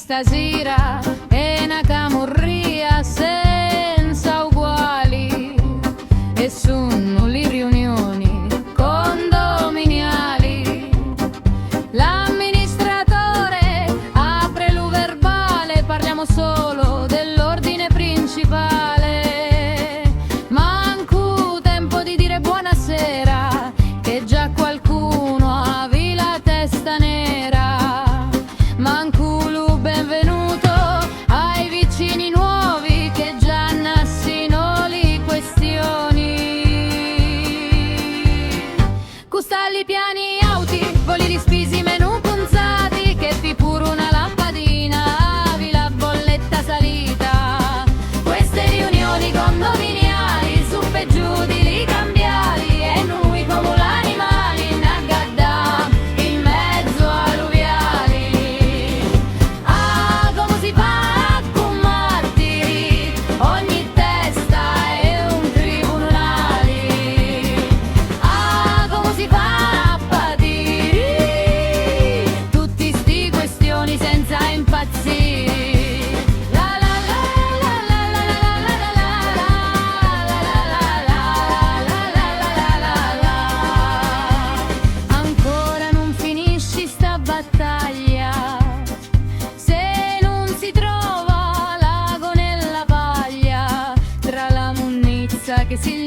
stasera è una camorria senza uguali e sono le riunioni condominiali. L'amministratore apre lo verbale, parliamo solo dell'ordine principale. Manco tempo di dire buonasera, che già qualcuno avi la testa nera. Manco lo benvenuto ai vicini nuovi che già nassino le questioni. Custalli piani auti, voli di spisi meno punzati, che fi pure una lampadina, avi la bolletta salita. Queste riunioni condominiali, su e giù di li cambiali, e noi come l'animali n'aggadda in mezzo alluviali. Ah, come si fa a combattere? Ogni testa è un tribunale. Ah, come si fa a patire tutti sti questioni senza impazzire? La la la la la la la la la. Ancora non finisci sta battaglia, se non si trova l'ago nella paglia, tra la munnizza che si